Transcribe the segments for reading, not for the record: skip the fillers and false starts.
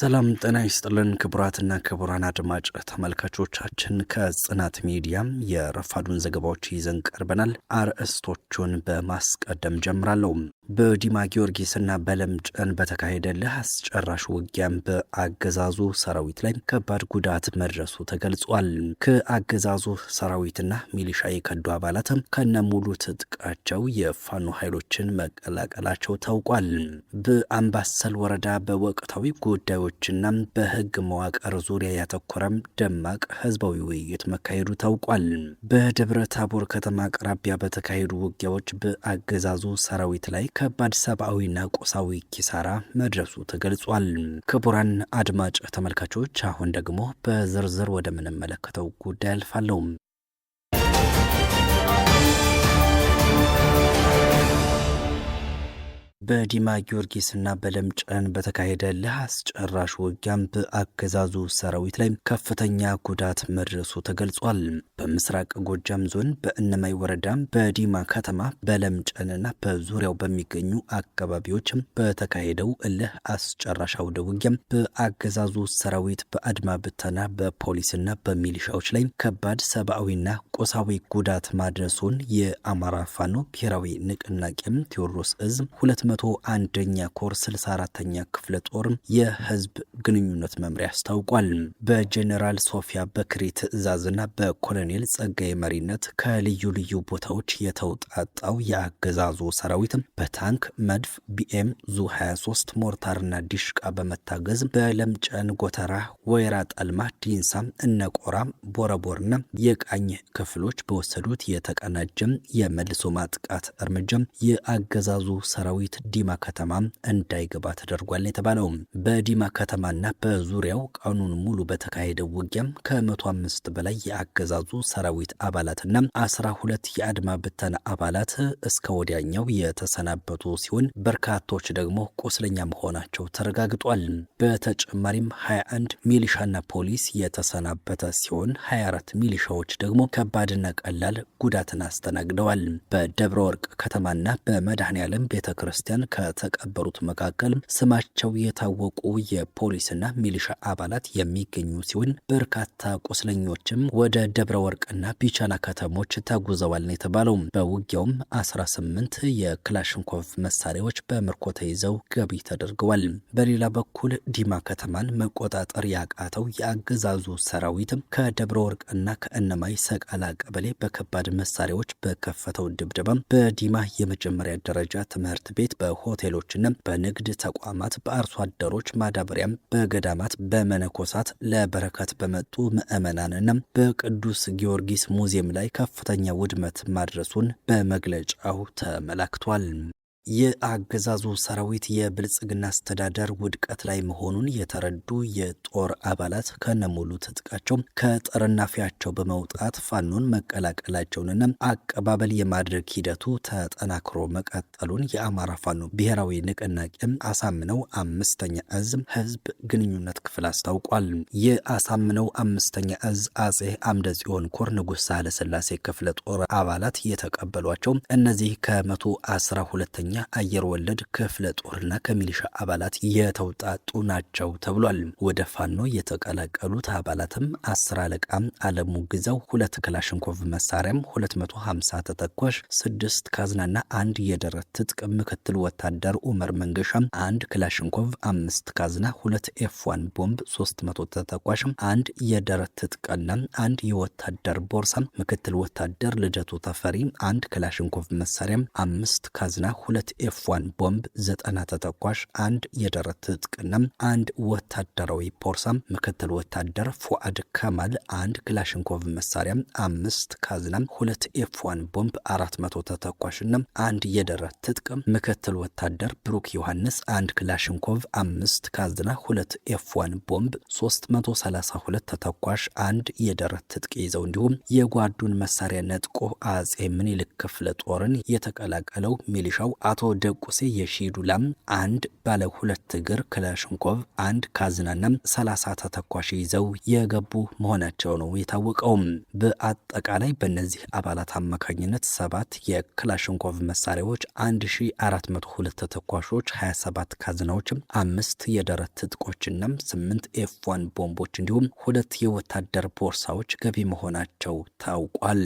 ሰላም ጤና ይስጥልን ክቡራትና ክቡራን አድማጭ ተመልካቾቻችን ከጽናት ሚዲያ የረፋዱን ዘገባዎች ይዘን ቀርበናል። አርዕስቶቹን በማስቀደም ጀምራለሁ። በዲማ ጊዮርጊስና በለምጨን በተካሄደ አስጨራሽ ውጊያም በአገዛዙ ሰራዊት ላይ ከባድ ጉዳት መድረሱ ተገልጿል። ከአገዛዙ ሰራዊትና ሚሊሻ የከዱ አባላትም ከነሙሉ ትጥቃቸው የፋኖ ኃይሎችን መቀላቀላቸው ታውቋል። በአምባሰል ወረዳ በወቅታዊ ጉዳዮችና በህግ መዋቅር ዙሪያ ያተኮረም ደማቅ ህዝባዊ ውይይት መካሄዱ ታውቋል። በደብረ ታቦር ከተማ አቅራቢያ በተካሄዱ ውጊያዎች በአገዛዙ ሰራዊት ላይ ከባድ ሰብአዊና ቁሳዊ ኪሳራ መድረሱ ተገልጿል። ክቡራን አድማጭ ተመልካቾች አሁን ደግሞ በዝርዝር ወደምንመለከተው ጉዳይ አልፋለሁ። በዲማ ጊዮርጊስና በለምጨን በተካሄደ አስጨራሽ ውጊያም በአገዛዙ ሰራዊት ላይ ከፍተኛ ጉዳት መድረሱ ተገልጿል። በምስራቅ ጎጃም ዞን በእነማይ ወረዳም በዲማ ከተማ በለምጨንና በዙሪያው በሚገኙ አካባቢዎች በተካሄደው አስጨራሽ አውደ ውጊያም በአገዛዙ ሰራዊት በአድማ ብተና በፖሊስና በሚሊሻዎች ላይ ከባድ ሰብአዊና ቁሳዊ ጉዳት ማድረሱን የአማራ ፋኖ ብሔራዊ ንቅናቄም ቴዎድሮስ እዝ 201ኛ ኮር 64ኛ ክፍለ ጦር የህዝብ ግንኙነት መምሪያ አስታውቋል። በጀነራል ሶፊያ በክሪ ትዕዛዝና በኮሎኔል ጸጋዬ መሪነት ከልዩ ልዩ ቦታዎች የተውጣጣው የአገዛዙ ሰራዊት በታንክ መድፍ፣ ቢኤም፣ ዙ 23 ሞርታርና ዲሽቃ በመታገዝ በለምጨን ጎተራ፣ ወይራ ጠልማ፣ ዲንሳ፣ እነቆራ፣ ቦረቦርና የቃኝ ክፍሎች በወሰዱት የተቀናጀም የመልሶ ማጥቃት እርምጃ የአገዛዙ ሰራዊት ዲማ ከተማ እንዳይገባ ተደርጓል የተባለው። በዲማ ከተማና በዙሪያው ቀኑን ሙሉ በተካሄደው ውጊያም ከ105 በላይ የአገዛዙ ሰራዊት አባላትና 12 የአድማ ብተና አባላት እስከ ወዲያኛው የተሰናበቱ ሲሆን በርካቶች ደግሞ ቁስለኛ መሆናቸው ተረጋግጧል። በተጨማሪም 21 ሚሊሻና ፖሊስ የተሰናበተ ሲሆን 24 ሚሊሻዎች ደግሞ ከባድና ቀላል ጉዳትን አስተናግደዋል። በደብረ ወርቅ ከተማና በመድኃኔዓለም ቤተክርስቲያን ከተቀበሩት መካከል ስማቸው የታወቁ የፖሊስና ሚሊሻ አባላት የሚገኙ ሲሆን በርካታ ቁስለኞችም ወደ ደብረ ወርቅና ቢቻና ከተሞች ተጉዘዋል ነው የተባለው። በውጊያውም 18 የክላሽንኮቭ መሳሪያዎች በምርኮ ተይዘው ገቢ ተደርገዋል። በሌላ በኩል ዲማ ከተማን መቆጣጠር ያቃተው የአገዛዙ ሰራዊት ከደብረ ወርቅና ከእነማይ ሰቃላ ቀበሌ በከባድ መሳሪያዎች በከፈተው ድብደባ በዲማ የመጀመሪያ ደረጃ ትምህርት ቤት፣ በሆቴሎችና በንግድ ተቋማት፣ በአርሶ አደሮች ማዳበሪያም፣ በገዳማት፣ በመነኮሳት ለበረከት በመጡ ምዕመናንና በቅዱስ ጊዮርጊስ ሙዚየም ላይ ከፍተኛ ውድመት ማድረሱን በመግለጫው ተመላክቷል። የአገዛዙ ሰራዊት የብልጽግና አስተዳደር ውድቀት ላይ መሆኑን የተረዱ የጦር አባላት ከነሙሉ ትጥቃቸው ከጠረናፊያቸው በመውጣት ፋኖን መቀላቀላቸውንና አቀባበል የማድረግ ሂደቱ ተጠናክሮ መቀጠሉን የአማራ ፋኖ ብሔራዊ ንቅናቄ አሳምነው 5ኛ እዝ ህዝብ ግንኙነት ክፍል አስታውቋል። የአሳምነው 5ኛ እዝ አጼ አምደ ጽዮን ኮር ንጉሥ ሳህለስላሴ ክፍለ ጦር አባላት የተቀበሏቸው እነዚህ ከ112ኛ አየር ወለድ ክፍለ ጦርና ከሚሊሻ አባላት የተውጣጡ ናቸው ተብሏል። ወደ ፋኖ የተቀላቀሉት አባላትም 10 አለቃ አለሙ ግዛው 2 ክላሽንኮቭ መሳሪያም 250 ተተኳሽ 6 ካዝናና 1 የደረት ትጥቅ፣ ምክትል ወታደር ኡመር መንገሻ 1 ክላሽንኮቭ 5 ካዝና 2 ኤፍ1 ቦምብ 300 ተተኳሽ 1 የደረት ትጥቅና 1 የወታደር ቦርሳ፣ ምክትል ወታደር ልደቱ ተፈሪ 1 ክላሽንኮቭ መሳሪያም 5 ካዝና 2 ኤፍ1 ቦምብ 90 ተተኳሽ 1 የደረት ትጥቅና 1 ወታደራዊ ቦርሳ፣ ምክትል ወታደር ፉአድ ከማል 1 ክላሽንኮቭ መሳሪያ 5 ካዝና 2 ኤፍ1 ቦምብ 400 ተተኳሽና 1 የደረት ትጥቅ፣ ምክትል ወታደር ብሩክ ዮሐንስ 1 ክላሽንኮቭ 5 ካዝና 2 ኤፍ1 ቦምብ 332 ተተኳሽ 1 የደረት ትጥቅ ይዘው እንዲሁም የጓዱን መሳሪያ ነጥቆ አጼ ምኒልክ ክፍለ ጦርን የተቀላቀለው ሚሊሻው አቶ ደቁሴ የሺዱላም አንድ ባለ 2 እግር ክላሽንኮቭ፣ አንድ ካዝናና 30 ተተኳሽ ይዘው የገቡ መሆናቸው ነው የታወቀው። በአጠቃላይ በእነዚህ አባላት አማካኝነት 7 የክላሽንኮቭ መሳሪያዎች፣ 1402 ተተኳሾች፣ 27 ካዝናዎች፣ 5 የደረት ትጥቆችና 8 ኤፍ1 ቦምቦች እንዲሁም 2 የወታደር ቦርሳዎች ገቢ መሆናቸው ታውቋል።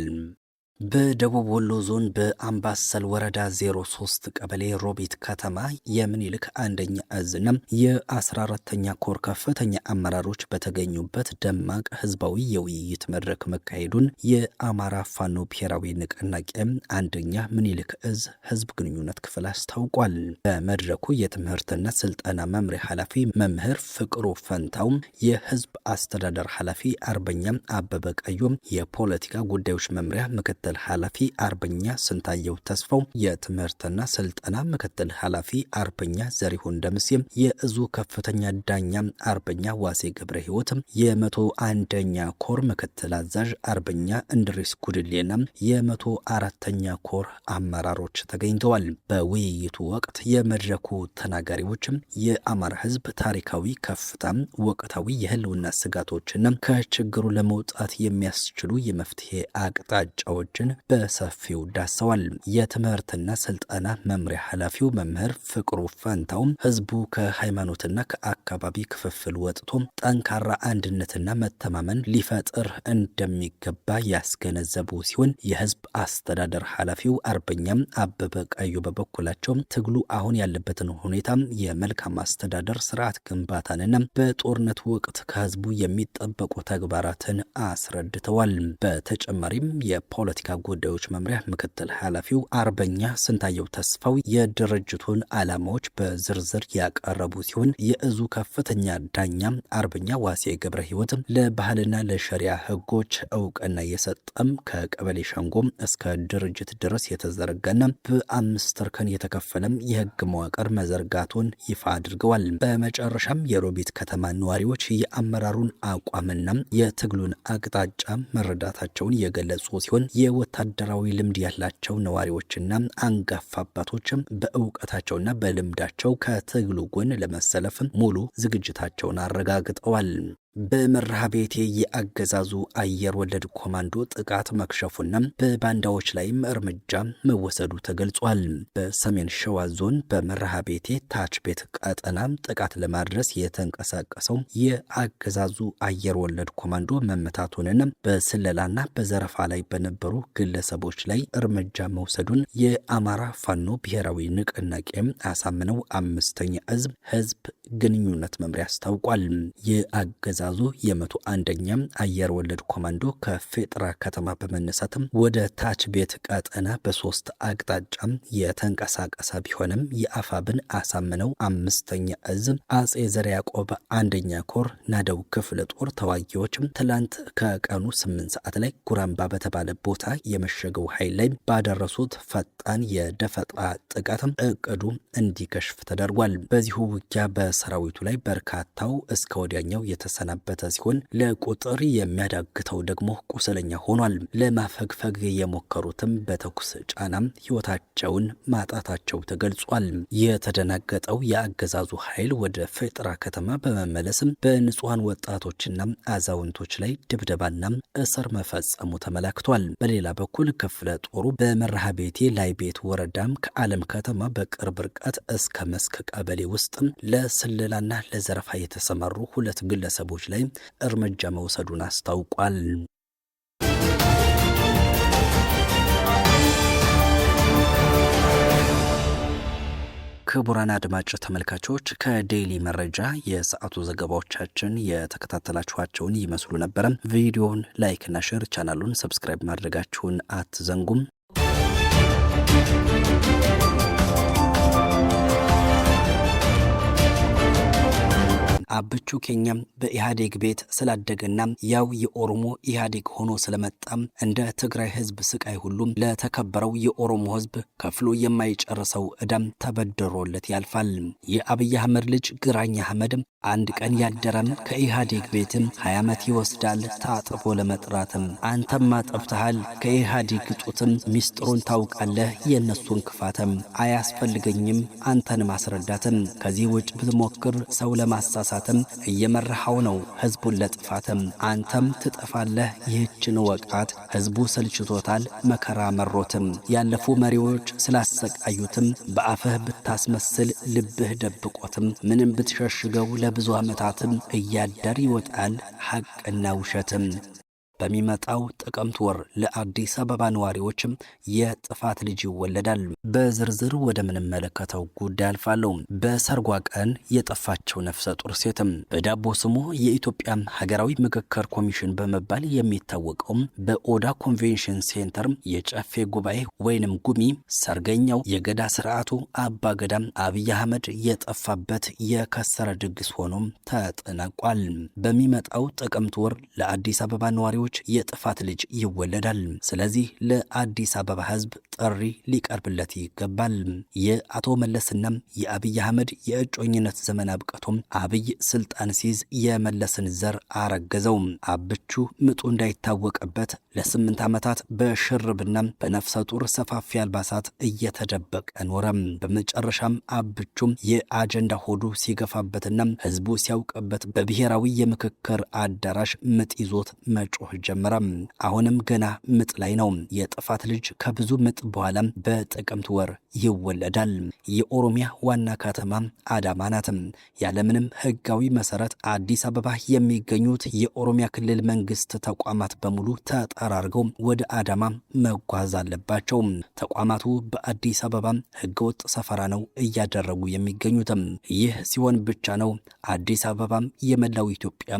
በደቡብ ወሎ ዞን በአምባሰል ወረዳ 03 ቀበሌ ሮቢት ከተማ የምኒልክ አንደኛ እዝና የ14ኛ ኮር ከፍተኛ አመራሮች በተገኙበት ደማቅ ህዝባዊ የውይይት መድረክ መካሄዱን የአማራ ፋኖ ብሔራዊ ንቅናቄ አንደኛ ምኒልክ እዝ ህዝብ ግንኙነት ክፍል አስታውቋል። በመድረኩ የትምህርትና ስልጠና መምሪያ ኃላፊ መምህር ፍቅሩ ፈንታው፣ የህዝብ አስተዳደር ኃላፊ አርበኛ አበበ ቀዩ፣ የፖለቲካ ጉዳዮች መምሪያ ምክትል ኃላፊ አርበኛ ስንታየው ተስፋው፣ የትምህርትና ስልጠና ምክትል ኃላፊ አርበኛ ዘሪሁን ደምሴ፣ የእዙ ከፍተኛ ዳኛ አርበኛ ዋሴ ገብረ ህይወት፣ የ101ኛ ኮር ምክትል አዛዥ አርበኛ እንድሪስ ጉድሌና የ104ኛ ኮር አመራሮች ተገኝተዋል። በውይይቱ ወቅት የመድረኩ ተናጋሪዎች የአማራ ህዝብ ታሪካዊ ከፍታ፣ ወቅታዊ የህልውና ስጋቶችና ከችግሩ ለመውጣት የሚያስችሉ የመፍትሄ አቅጣጫዎች በሰፊው ዳሰዋል። የትምህርትና ስልጠና መምሪያ ኃላፊው መምህር ፍቅሩ ፈንታው ህዝቡ ከሃይማኖትና ከአካባቢ ክፍፍል ወጥቶ ጠንካራ አንድነትና መተማመን ሊፈጥር እንደሚገባ ያስገነዘቡ ሲሆን የህዝብ አስተዳደር ኃላፊው አርበኛም አበበ ቀዩ በበኩላቸው ትግሉ አሁን ያለበትን ሁኔታ፣ የመልካም አስተዳደር ስርዓት ግንባታንና በጦርነት ወቅት ከህዝቡ የሚጠበቁ ተግባራትን አስረድተዋል። በተጨማሪም የፖለቲካ ጉዳዮች መምሪያ ምክትል ኃላፊው አርበኛ ስንታየው ተስፋው የድርጅቱን ዓላማዎች በዝርዝር ያቀረቡ ሲሆን የእዙ ከፍተኛ ዳኛ አርበኛ ዋሴ ገብረ ህይወት ለባህልና ለሸሪያ ህጎች እውቅና የሰጠም ከቀበሌ ሸንጎም እስከ ድርጅት ድረስ የተዘረጋና በ5 እርከን የተከፈለም የህግ መዋቅር መዘርጋቱን ይፋ አድርገዋል። በመጨረሻም የሮቢት ከተማ ነዋሪዎች የአመራሩን አቋምና የትግሉን አቅጣጫ መረዳታቸውን የገለጹ ሲሆን የወታደራዊ ልምድ ያላቸው ነዋሪዎችና አንጋፋ አባቶችም በእውቀታቸውና በልምዳቸው ከትግሉ ጎን ለመሰለፍ ሙሉ ዝግጅታቸውን አረጋግጠዋል። በመርሃ ቤቴ የአገዛዙ አየር ወለድ ኮማንዶ ጥቃት መክሸፉና በባንዳዎች ላይም እርምጃ መወሰዱ ተገልጿል። በሰሜን ሸዋ ዞን በመርሃ ቤቴ ታች ቤት ቀጠና ጥቃት ለማድረስ የተንቀሳቀሰው የአገዛዙ አየር ወለድ ኮማንዶ መመታቱንና በስለላና በዘረፋ ላይ በነበሩ ግለሰቦች ላይ እርምጃ መውሰዱን የአማራ ፋኖ ብሔራዊ ንቅናቄ አሳምነው 5ኛ እዝ ህዝብ ግንኙነት መምሪያ አስታውቋል። የአገዛዙ የ101ኛ አየር ወለድ ኮማንዶ ከፌጥራ ከተማ በመነሳትም ወደ ታች ቤት ቀጠና በ3 አቅጣጫ የተንቀሳቀሰ ቢሆንም የአፋብን አሳምነው 5ኛ እዝ አጼ ዘርዓ ያዕቆብ 1ኛ ኮር ናደው ክፍለ ጦር ተዋጊዎችም ትላንት ከቀኑ 8 ሰዓት ላይ ጉራምባ በተባለ ቦታ የመሸገው ኃይል ላይ ባደረሱት ፈጣን የደፈጣ ጥቃት እቅዱ እንዲከሽፍ ተደርጓል። በዚሁ ውጊያ በሰራዊቱ ላይ በርካታው እስከ ወዲያኛው የተሰናበተ ሲሆን ለቁጥር የሚያዳግተው ደግሞ ቁስለኛ ሆኗል። ለማፈግፈግ የሞከሩትም በተኩስ ጫናም ህይወታቸውን ማጣታቸው ተገልጿል። የተደናገጠው የአገዛዙ ኃይል ወደ ፌጥራ ከተማ በመመለስም በንጹሃን ወጣቶችና አዛውንቶች ላይ ድብደባና እስር መፈጸሙ ተመላክቷል። በሌላ በኩል ክፍለ ጦሩ በመርሃ ቤቴ ላይ ቤት ወረዳም ከዓለም ከተማ በቅርብ ርቀት እስከ መስክ ቀበሌ ውስጥ ለስለላና ለዘረፋ የተሰማሩ 2 ግለሰቦች ላይ እርምጃ መውሰዱን አስታውቋል። ክቡራን አድማጭ ተመልካቾች ከዴይሊ መረጃ የሰዓቱ ዘገባዎቻችን የተከታተላችኋቸውን ይመስሉ ነበረ። ቪዲዮውን ላይክ እና ሼር፣ ቻናሉን ሰብስክራይብ ማድረጋችሁን አትዘንጉም። አበይት አብቹ ኬኛ በኢህአዴግ ቤት ስላደገና ያው የኦሮሞ ኢህአዴግ ሆኖ ስለመጣም እንደ ትግራይ ህዝብ ስቃይ ሁሉም ለተከበረው የኦሮሞ ህዝብ ከፍሎ የማይጨርሰው ዕዳም ተበድሮለት ያልፋል። የአብይ አህመድ ልጅ ግራኝ አህመድ አንድ ቀን ያደረም ከኢህአዴግ ቤትም 20 ዓመት ይወስዳል ታጥቦ ለመጥራትም። አንተም አጠፍተሃል ከኢህአዴግ ጡትም ሚስጥሩን ታውቃለህ የነሱን ክፋትም። አያስፈልገኝም አንተን ማስረዳትም። ከዚህ ውጭ ብትሞክር ሰው ለማሳሳትም እየመራኸው ነው ህዝቡን ለጥፋትም። አንተም ትጠፋለህ ይህችን ወቃት። ህዝቡ ሰልችቶታል መከራ መሮትም። ያለፉ መሪዎች ስላሰቃዩትም በአፍህ ብታስመስል ልብህ ደብቆትም። ምንም ብትሸሽገው ብዙ ዓመታትም እያደር ይወጣል ሐቅና ውሸትም። በሚመጣው ጥቅምት ወር ለአዲስ አበባ ነዋሪዎችም የጥፋት ልጅ ይወለዳል። በዝርዝር ወደ ምንመለከተው ጉዳይ አልፋለሁ። በሰርጓ ቀን የጠፋቸው ነፍሰ ጡር ሴትም በዳቦ ስሙ የኢትዮጵያ ሀገራዊ ምክክር ኮሚሽን በመባል የሚታወቀው በኦዳ ኮንቬንሽን ሴንተር የጨፌ ጉባኤ ወይንም ጉሚ ሰርገኛው የገዳ ስርዓቱ አባ ገዳም አብይ አህመድ የጠፋበት የከሰረ ድግስ ሆኖም ተጠናቋል። በሚመጣው ጥቅምት ወር ለአዲስ አበባ ነዋሪዎች የጥፋት ልጅ ይወለዳል። ስለዚህ ለአዲስ አበባ ህዝብ ጥሪ ሊቀርብለት ይገባል። የአቶ መለስና የአብይ አህመድ የእጮኝነት ዘመን አብቅቶም አብይ ስልጣን ሲይዝ የመለስን ዘር አረገዘው። አብቹ ምጡ እንዳይታወቅበት ለ8 ዓመታት በሽርብና በነፍሰ ጡር ሰፋፊ አልባሳት እየተደበቀ ኖረ። በመጨረሻም አብቹም የአጀንዳ ሆዱ ሲገፋበትና ህዝቡ ሲያውቅበት በብሔራዊ የምክክር አዳራሽ ምጥ ይዞት መጮህ ጀመረ። አሁንም ገና ምጥ ላይ ነው። የጥፋት ልጅ ከብዙ ምጥ በኋላ በጥቅምት ወር ይወለዳል። የኦሮሚያ ዋና ከተማ አዳማ ናት። ያለምንም ህጋዊ መሰረት አዲስ አበባ የሚገኙት የኦሮሚያ ክልል መንግስት ተቋማት በሙሉ ተጠራርገው ወደ አዳማ መጓዝ አለባቸው። ተቋማቱ በአዲስ አበባ ህገወጥ ሰፈራ ነው እያደረጉ የሚገኙት። ይህ ሲሆን ብቻ ነው አዲስ አበባ የመላው ኢትዮጵያ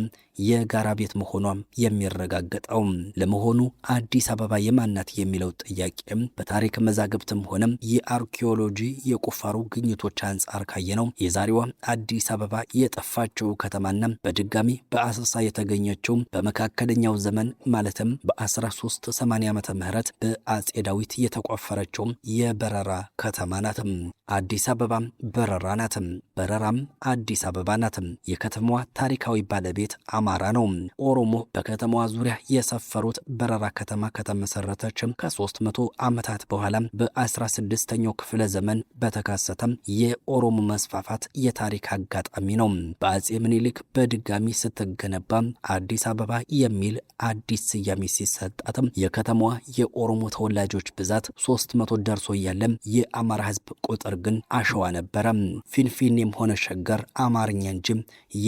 የጋራ ቤት መሆኗ የሚረጋገጠው። ለመሆኑ አዲስ አበባ የማናት የሚለው ጥያቄ በታሪክ መዛግብትም ሆነ የአርኪኦሎጂ የቁፋሮ ግኝቶች አንጻር ካየነው የዛሬዋ አዲስ አበባ የጠፋችው ከተማና በድጋሚ በአሰሳ የተገኘችው በመካከለኛው ዘመን ማለትም በ1380 ዓመተ ምህረት በአጼ ዳዊት የተቆፈረችው የበረራ ከተማ ናት። አዲስ አበባ በረራ ናት። በረራም አዲስ አበባ ናት። የከተማዋ ታሪካዊ ባለቤት አማራ ነው። ኦሮሞ በከተማዋ ዙሪያ የሰፈሩት በረራ ከተማ ከተመሰረተችም ከ300 ዓመታት በኋላ በ16ኛው ክፍለ ዘመን በተከሰተም የኦሮሞ መስፋፋት የታሪክ አጋጣሚ ነው። በአጼ ምኒልክ በድጋሚ ስትገነባ አዲስ አበባ የሚል አዲስ ስያሜ ሲሰጣትም የከተማዋ የኦሮሞ ተወላጆች ብዛት 300 ደርሶ እያለ የአማራ ህዝብ ቁጥር ግን አሸዋ ነበረ። ፊንፊኔም ሆነ ሸገር አማርኛ እንጂ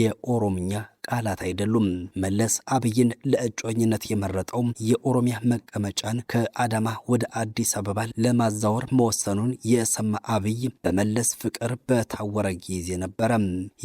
የኦሮምኛ ቃላት አይደሉም። መለስ አብይን ለእጮኝነት የመረጠው የኦሮሚያ መቀመጫን ከአዳማ ወደ አዲስ አበባ ለማዛወር መወሰኑን የሰማ አብይ በመለስ ፍቅር በታወረ ጊዜ ነበረ።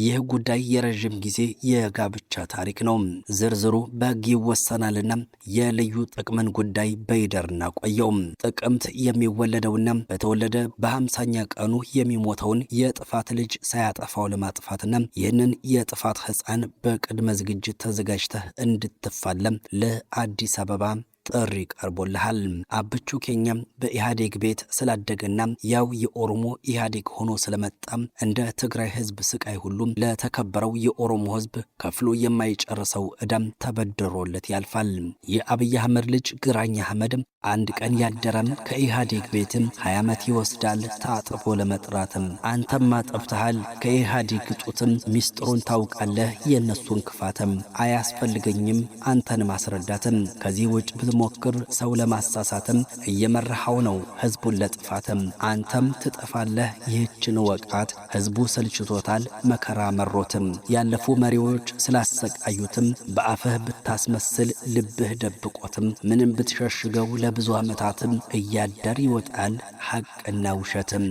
ይህ ጉዳይ የረዥም ጊዜ የጋብቻ ታሪክ ነው። ዝርዝሩ በሕግ ይወሰናልና የልዩ ጥቅምን ጉዳይ በይደርና ቆየው። ጥቅምት የሚወለደውና በተወለደ በ50ኛ ቀኑ የሚሞተውን የጥፋት ልጅ ሳያጠፋው ለማጥፋትና ይህንን የጥፋት ሕፃን ቅድመ ዝግጅት ተዘጋጅተህ እንድትፋለም ለአዲስ አበባ ጥሪ ቀርቦልሃል። አብቹ ኬኛ በኢህአዴግ ቤት ስላደገና ያው የኦሮሞ ኢህአዴግ ሆኖ ስለመጣም እንደ ትግራይ ህዝብ ስቃይ ሁሉም ለተከበረው የኦሮሞ ህዝብ ከፍሎ የማይጨርሰው ዕዳም ተበድሮለት ያልፋል። የአብይ አህመድ ልጅ ግራኝ አህመድ አንድ ቀን ያደረም ከኢህአዴግ ቤትም 20 ዓመት ይወስዳል ታጥቦ ለመጥራትም። አንተም አጠፍተሃል ከኢህአዴግ ጡትም ሚስጥሩን ታውቃለህ የነሱን ክፋትም። አያስፈልገኝም አንተን ማስረዳትም። ከዚህ ውጭ ብትሞክር ሰው ለማሳሳትም እየመራኸው ነው ህዝቡን ለጥፋትም። አንተም ትጠፋለህ ይህችን ወቃት። ህዝቡ ሰልችቶታል መከራ መሮትም። ያለፉ መሪዎች ስላሰቃዩትም በአፍህ ብታስመስል ልብህ ደብቆትም። ምንም ብትሸሽገው ብዙ ዓመታትም እያደር ይወጣል ሐቅና ውሸትም።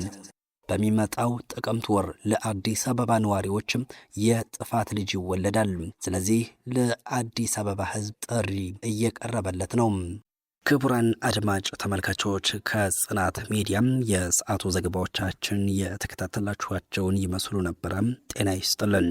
በሚመጣው ጥቅምት ወር ለአዲስ አበባ ነዋሪዎችም የጥፋት ልጅ ይወለዳል። ስለዚህ ለአዲስ አበባ ህዝብ ጥሪ እየቀረበለት ነው። ክቡራን አድማጭ ተመልካቾች ከጽናት ሚዲያም የሰዓቱ ዘገባዎቻችን የተከታተላችኋቸውን ይመስሉ ነበረ። ጤና ይስጥልን።